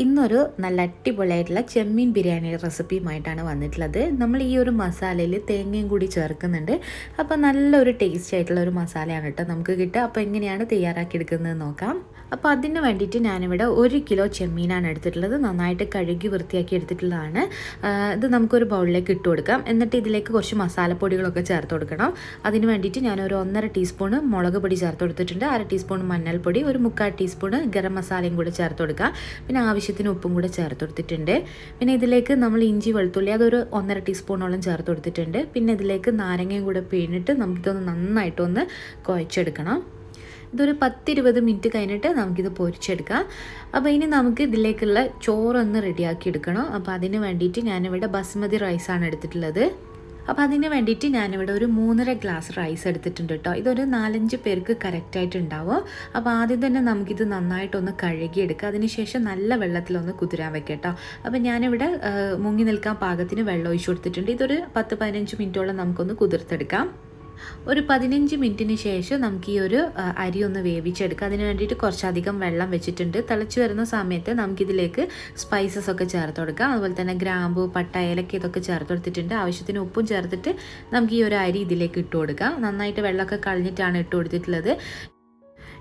ഇന്നൊരു നല്ല അടിപൊളിയായിട്ടുള്ള ചെമ്മീൻ ബിരിയാണി റെസിപ്പിയുമായിട്ടാണ് വന്നിട്ടുള്ളത്. നമ്മൾ ഈ ഒരു മസാലയിൽ തേങ്ങയും കൂടി ചേർക്കുന്നുണ്ട്. അപ്പോൾ നല്ലൊരു ടേസ്റ്റ് ആയിട്ടുള്ള ഒരു മസാലയാണ് കേട്ടോ നമുക്ക് കിട്ടുക. അപ്പോൾ എങ്ങനെയാണ് തയ്യാറാക്കിയെടുക്കുന്നത് നോക്കാം. അപ്പോൾ അതിന് വേണ്ടിയിട്ട് ഞാനിവിടെ 1 കിലോ ചെമ്മീനാണ് എടുത്തിട്ടുള്ളത്. നന്നായിട്ട് കഴുകി വൃത്തിയാക്കി എടുത്തിട്ടുള്ളതാണ്. ഇത് നമുക്കൊരു ബൗളിലേക്ക് ഇട്ട് കൊടുക്കാം. എന്നിട്ട് ഇതിലേക്ക് കുറച്ച് മസാലപ്പൊടികളൊക്കെ ചേർത്ത് കൊടുക്കണം. അതിന് വേണ്ടിയിട്ട് ഞാനൊരു 1.5 ടീസ്പൂൺ മുളക് പൊടി ചേർത്ത് കൊടുത്തിട്ടുണ്ട്. 1/2 ടീസ്പൂൺ മഞ്ഞൾപ്പൊടി, ഒരു 3/4 ടീസ്പൂൺ ഗരം മസാലയും കൂടി ചേർത്ത് കൊടുക്കാം. പിന്നെ ആവശ്യത്തിന് ഉപ്പും കൂടെ ചേർത്ത് കൊടുത്തിട്ടുണ്ട്. പിന്നെ ഇതിലേക്ക് നമ്മൾ ഇഞ്ചി വെളുത്തുള്ളി അതൊരു 1.5 ടീസ്പൂണോളം ചേർത്ത് കൊടുത്തിട്ടുണ്ട്. പിന്നെ ഇതിലേക്ക് നാരങ്ങയും കൂടെ പിഴിഞ്ഞിട്ട് നമുക്കിതൊന്ന് നന്നായിട്ടൊന്ന് കുഴച്ചെടുക്കണം. ഇതൊരു 10-20 മിനിറ്റ് കഴിഞ്ഞിട്ട് നമുക്കിത് പൊരിച്ചെടുക്കാം. അപ്പോൾ ഇനി നമുക്ക് ഇതിലേക്കുള്ള ചോറൊന്ന് റെഡിയാക്കി എടുക്കണം. അപ്പോൾ അതിന് വേണ്ടിയിട്ട് ഞാനിവിടെ ബസ്മതി റൈസാണ് എടുത്തിട്ടുള്ളത്. അപ്പോൾ അതിന് വേണ്ടിയിട്ട് ഞാനിവിടെ ഒരു 3.5 ഗ്ലാസ് റൈസ് എടുത്തിട്ടുണ്ട് കേട്ടോ. ഇതൊരു 4-5 പേർക്ക് കറക്റ്റായിട്ടുണ്ടാവും. അപ്പോൾ ആദ്യം തന്നെ നമുക്കിത് നന്നായിട്ടൊന്ന് കഴുകിയെടുക്കുക. അതിനുശേഷം നല്ല വെള്ളത്തിലൊന്ന് കുതിരാൻ വെക്കാം കേട്ടോ. അപ്പോൾ ഞാനിവിടെ മുങ്ങി നിൽക്കാൻ പാകത്തിന് വെള്ളം ഒഴിച്ചു കൊടുത്തിട്ടുണ്ട്. ഇതൊരു 10-15 മിനിറ്റോളം നമുക്കൊന്ന് കുതിർത്തെടുക്കാം. ഒരു 15 മിനിറ്റിന് ശേഷം നമുക്ക് ഈ ഒരു അരി ഒന്ന് വേവിച്ചെടുക്കാം. അതിന് വേണ്ടിയിട്ട് കുറച്ചധികം വെള്ളം വെച്ചിട്ടുണ്ട്. തിളച്ച് വരുന്ന സമയത്ത് നമുക്കിതിലേക്ക് സ്പൈസസ് ഒക്കെ ചേർത്ത് കൊടുക്കാം. അതുപോലെ തന്നെ ഗ്രാമ്പു, പട്ട, ഏലക്ക ഇതൊക്കെ ചേർത്ത് കൊടുത്തിട്ടുണ്ട്. ആവശ്യത്തിന് ഉപ്പും ചേർത്തിട്ട് നമുക്ക് ഈ ഒരു അരി ഇതിലേക്ക് ഇട്ട് കൊടുക്കാം. നന്നായിട്ട് വെള്ളമൊക്കെ കളഞ്ഞിട്ടാണ് ഇട്ട് കൊടുത്തിട്ടുള്ളത്.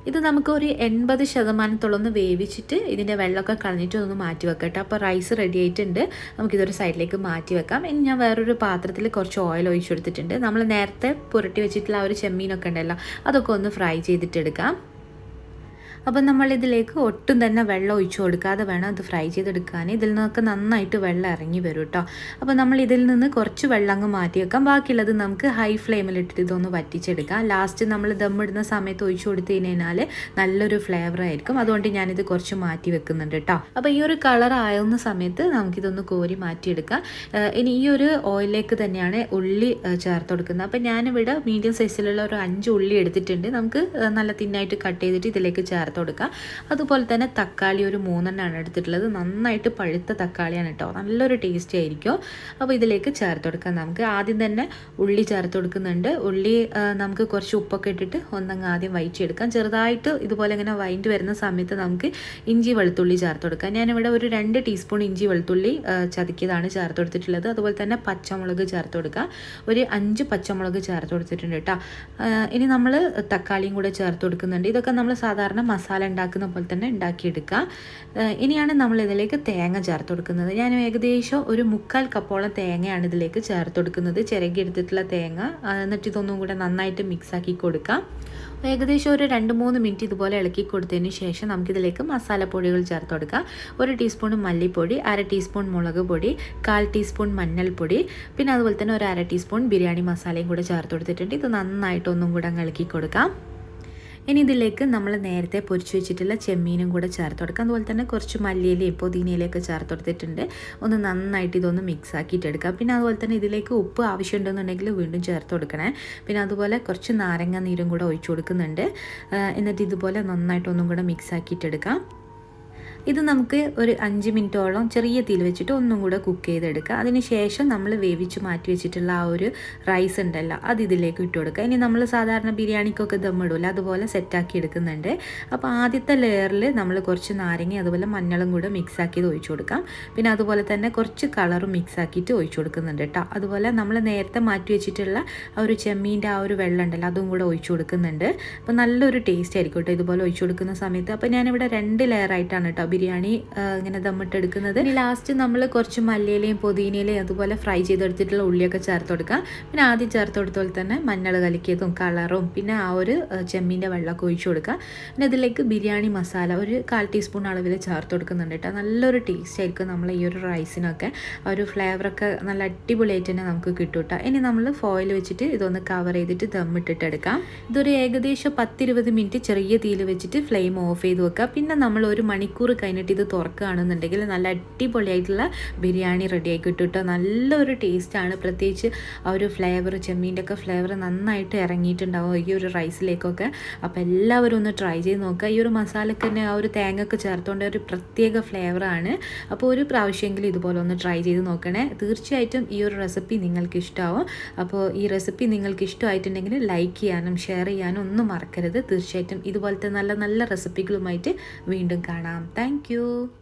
ഇത് നമുക്ക് ഒരു 80% വേവിച്ചിട്ട് ഇതിൻ്റെ വെള്ളമൊക്കെ കളഞ്ഞിട്ട് ഒന്ന് മാറ്റി വെക്കട്ടെ. അപ്പോൾ റൈസ് റെഡി ആയിട്ടുണ്ട്. നമുക്കിതൊരു സൈഡിലേക്ക് മാറ്റി വെക്കാം. ഇനി ഞാൻ വേറൊരു പാത്രത്തിൽ കുറച്ച് ഓയിൽ ഒഴിച്ചു കൊടുത്തിട്ടുണ്ട്. നമ്മൾ നേരത്തെ പുരട്ടി വെച്ചിട്ടുള്ള ആ ഒരു ചെമ്മീനൊക്കെ ഉണ്ടല്ലോ, അതൊക്കെ ഒന്ന് ഫ്രൈ ചെയ്തിട്ടെടുക്കാം. അപ്പം നമ്മളിതിലേക്ക് ഒട്ടും തന്നെ വെള്ളം ഒഴിച്ചു കൊടുക്കാതെ വേണം ഇത് ഫ്രൈ ചെയ്തെടുക്കാൻ. ഇതിൽ നിന്നൊക്കെ നന്നായിട്ട് വെള്ളം ഇറങ്ങി വരും കേട്ടോ. അപ്പോൾ നമ്മൾ ഇതിൽ നിന്ന് കുറച്ച് വെള്ളം അങ്ങ് മാറ്റി വെക്കാം. ബാക്കിയുള്ളത് നമുക്ക് ഹൈ ഫ്ലെയിമിലിട്ടിട്ട് ഇതൊന്ന് വറ്റിച്ചെടുക്കാം. ലാസ്റ്റ് നമ്മൾ ദമ്മിടുന്ന സമയത്ത് ഒഴിച്ചു കൊടുത്തു കഴിഞ്ഞാൽ നല്ലൊരു ഫ്ലേവർ ആയിരിക്കും. അതുകൊണ്ട് ഞാനിത് കുറച്ച് മാറ്റി വെക്കുന്നുണ്ട് കേട്ടോ. അപ്പോൾ ഈ ഒരു കളർ ആവുന്ന സമയത്ത് നമുക്കിതൊന്ന് കോരി മാറ്റിയെടുക്കാം. ഇനി ഈ ഒരു ഓയിലേക്ക് തന്നെയാണ് ഉള്ളി ചേർത്ത് കൊടുക്കുന്നത്. അപ്പോൾ ഞാനിവിടെ മീഡിയം സൈസിലുള്ള ഒരു 5 ഉള്ളി എടുത്തിട്ടുണ്ട്. നമുക്ക് നല്ല തിന്നായിട്ട് കട്ട് ചെയ്തിട്ട് ഇതിലേക്ക് ചേർത്ത് കൊടുക്കാം. അതുപോലെ തന്നെ തക്കാളി ഒരു 3 എടുത്തിട്ടുള്ളത്. നന്നായിട്ട് പഴുത്ത തക്കാളിയാണ് കേട്ടോ. നല്ലൊരു ടേസ്റ്റ് ആയിരിക്കും. അപ്പോൾ ഇതിലേക്ക് ചേർത്ത് കൊടുക്കാം. നമുക്ക് ആദ്യം തന്നെ ഉള്ളി ചേർത്ത് കൊടുക്കുന്നുണ്ട്. ഉള്ളി നമുക്ക് കുറച്ച് ഉപ്പൊക്കെ ഇട്ടിട്ട് ഒന്നങ്ങ് ആദ്യം വഴറ്റിയെടുക്കാം. ചെറുതായിട്ട് ഇതുപോലെ ഇങ്ങനെ വഴറ്റി വരുന്ന സമയത്ത് നമുക്ക് ഇഞ്ചി വെളുത്തുള്ളി ചേർത്ത് കൊടുക്കാം. ഞാനിവിടെ ഒരു 2 ടീസ്പൂൺ ഇഞ്ചി വെളുത്തുള്ളി ചതക്കിയതാണ് ചേർത്ത് കൊടുത്തിട്ടുള്ളത്. അതുപോലെ തന്നെ പച്ചമുളക് ചേർത്ത് കൊടുക്കുക. ഒരു 5 പച്ചമുളക് ചേർത്ത് കൊടുത്തിട്ടുണ്ട് കേട്ടോ. ഇനി നമ്മൾ തക്കാളിയും കൂടെ ചേർത്ത് കൊടുക്കുന്നുണ്ട്. ഇതൊക്കെ നമ്മൾ സാധാരണ മസാല ഉണ്ടാക്കുന്ന പോലെ തന്നെ ഉണ്ടാക്കിയെടുക്കുക. ഇനിയാണ് നമ്മൾ ഇതിലേക്ക് തേങ്ങ ചേർത്ത് കൊടുക്കുന്നത്. ഞാൻ ഏകദേശം ഒരു 3/4 കപ്പോളം തേങ്ങയാണ് ഇതിലേക്ക് ചേർത്ത് കൊടുക്കുന്നത്. ചിരകിയെടുത്തിട്ടുള്ള തേങ്ങ. എന്നിട്ട് ഇതൊന്നും കൂടെ നന്നായിട്ട് മിക്സാക്കി കൊടുക്കാം. ഏകദേശം ഒരു 2-3 മിനിറ്റ് ഇതുപോലെ ഇളക്കി കൊടുത്തതിന് ശേഷം നമുക്കിതിലേക്ക് മസാലപ്പൊടികൾ ചേർത്ത് കൊടുക്കാം. 1 ടീസ്പൂൺ മല്ലിപ്പൊടി, 1/2 ടീസ്പൂൺ മുളക് പൊടി, 1/4 ടീസ്പൂൺ മഞ്ഞൾപ്പൊടി, പിന്നെ അതുപോലെ തന്നെ ഒരു 1/2 ടീസ്പൂൺ ബിരിയാണി മസാലയും കൂടെ ചേർത്ത് കൊടുത്തിട്ടുണ്ട്. ഇത് നന്നായിട്ടൊന്നും കൂടെ ഇളക്കി കൊടുക്കാം. ഇനി ഇതിലേക്ക് നമ്മൾ നേരത്തെ പൊരിച്ച് വെച്ചിട്ടുള്ള ചെമ്മീനും കൂടെ ചേർത്ത് കൊടുക്കാം. അതുപോലെ തന്നെ കുറച്ച് മല്ലിയിലയും പുതിനയിലയൊക്കെ ചേർത്ത് കൊടുത്തിട്ടുണ്ട്. ഒന്ന് നന്നായിട്ട് ഇതൊന്ന് മിക്സ് ആക്കിയിട്ടെടുക്കാം. പിന്നെ അതുപോലെ തന്നെ ഇതിലേക്ക് ഉപ്പ് ആവശ്യമുണ്ടെന്നുണ്ടെങ്കിൽ വീണ്ടും ചേർത്ത് കൊടുക്കണേ. പിന്നെ അതുപോലെ കുറച്ച് നാരങ്ങ നീരും കൂടെ ഒഴിച്ചു കൊടുക്കുന്നുണ്ട്. എന്നിട്ട് ഇതുപോലെ നന്നായിട്ടൊന്നും കൂടെ മിക്സ് ആക്കിയിട്ടെടുക്കാം. ഇത് നമുക്ക് ഒരു 5 മിനിറ്റോളം ചെറിയ തീയിൽ വെച്ചിട്ട് ഒന്നും കൂടെ കുക്ക് ചെയ്തെടുക്കുക. അതിനുശേഷം നമ്മൾ വേവിച്ച് മാറ്റി വെച്ചിട്ടുള്ള ആ ഒരു റൈസ് ഉണ്ടല്ലോ, അത് ഇതിലേക്ക് ഇട്ട് കൊടുക്കുക. ഇനി നമ്മൾ സാധാരണ ബിരിയാണിക്കൊക്കെ ദമ്മിടില്ല, അതുപോലെ സെറ്റാക്കി എടുക്കുന്നുണ്ട്. അപ്പോൾ ആദ്യത്തെ ലെയറിൽ നമ്മൾ കുറച്ച് നാരങ്ങ അതുപോലെ മഞ്ഞളും കൂടെ മിക്സ് ആക്കിയത് ഒഴിച്ചു കൊടുക്കാം. പിന്നെ അതുപോലെ തന്നെ കുറച്ച് കളറും മിക്സ് ആക്കിയിട്ട് ഒഴിച്ചു കൊടുക്കുന്നുണ്ട് കേട്ടോ. അതുപോലെ നമ്മൾ നേരത്തെ മാറ്റി വെച്ചിട്ടുള്ള ആ ഒരു ചെമ്മീൻ്റെ ആ ഒരു വെള്ളം ഉണ്ടല്ലോ, അതും കൂടെ ഒഴിച്ചു കൊടുക്കുന്നുണ്ട്. അപ്പോൾ നല്ലൊരു ടേസ്റ്റ് ആയിരിക്കും കേട്ടോ ഇതുപോലെ ഒഴിച്ചു കൊടുക്കുന്ന സമയത്ത്. അപ്പോൾ ഞാനിവിടെ 2 ലെയറായിട്ടാണ് കേട്ടോ ബിരിയാണി ഇങ്ങനെ ദമ്മിട്ടെടുക്കുന്നത്. ഇനി ലാസ്റ്റ് നമ്മൾ കുറച്ച് മല്ലിയിലയും പുതിനയിലയും അതുപോലെ ഫ്രൈ ചെയ്തെടുത്തിട്ടുള്ള ഉള്ളിയൊക്കെ ചേർത്ത് കൊടുക്കാം. പിന്നെ ആദ്യം ചേർത്ത് കൊടുത്തപോലെ തന്നെ മഞ്ഞൾ കലക്കിയതും കളറും പിന്നെ ആ ഒരു ചെമ്മീൻ്റെ വെള്ളമൊക്കെ ഒഴിച്ചു കൊടുക്കുക. പിന്നെ ഇതിലേക്ക് ബിരിയാണി മസാല ഒരു 1/4 ടീസ്പൂൺ അളവിൽ ചേർത്ത് കൊടുക്കുന്നുണ്ട് കേട്ടോ. നല്ലൊരു ടേസ്റ്റ് ആയിരിക്കും നമ്മൾ ഈ ഒരു റൈസിനൊക്കെ. ആ ഒരു ഫ്ലേവറൊക്കെ നല്ല അടിപൊളിയായിട്ട് തന്നെ നമുക്ക് കിട്ടും കേട്ടോ. ഇനി നമ്മൾ ഫോയിൽ വെച്ചിട്ട് ഇതൊന്ന് കവർ ചെയ്തിട്ട് ദമ്മിട്ടിട്ടെടുക്കാം. ഇതൊരു ഏകദേശം 10-20 മിനിറ്റ് ചെറിയ തീയിൽ വെച്ചിട്ട് ഫ്ലെയിം ഓഫ് ചെയ്ത് വെക്കുക. പിന്നെ നമ്മൾ 1 മണിക്കൂർ കഴിഞ്ഞിട്ട് ഇത് തുറക്കുകയാണെന്നുണ്ടെങ്കിൽ നല്ല അടിപൊളിയായിട്ടുള്ള ബിരിയാണി റെഡിയായി കിട്ടും കേട്ടോ. നല്ലൊരു ടേസ്റ്റാണ്. പ്രത്യേകിച്ച് ആ ഒരു ഫ്ലേവർ ചെമ്മീൻ്റെ ഒക്കെ ഫ്ലേവർ നന്നായിട്ട് ഇറങ്ങിയിട്ടുണ്ടാവും ഈ ഒരു റൈസിലേക്കൊക്കെ. അപ്പോൾ എല്ലാവരും ഒന്ന് ട്രൈ ചെയ്ത് നോക്കുക. ഈ ഒരു മസാലയ്ക്ക് തന്നെ ആ ഒരു തേങ്ങയൊക്കെ ചേർത്തുകൊണ്ട് ഒരു പ്രത്യേക ഫ്ലേവറാണ്. അപ്പോൾ ഒരു പ്രാവശ്യമെങ്കിലും ഇതുപോലെ ഒന്ന് ട്രൈ ചെയ്ത് നോക്കണേ. തീർച്ചയായിട്ടും ഈ ഒരു റെസിപ്പി നിങ്ങൾക്ക് ഇഷ്ടമാവും. അപ്പോൾ ഈ റെസിപ്പി നിങ്ങൾക്ക് ഇഷ്ടമായിട്ടുണ്ടെങ്കിൽ ലൈക്ക് ചെയ്യാനും ഷെയർ ചെയ്യാനും ഒന്നും മറക്കരുത്. തീർച്ചയായിട്ടും ഇതുപോലത്തെ നല്ല നല്ല റെസിപ്പികളുമായിട്ട് വീണ്ടും കാണാം. Thank you.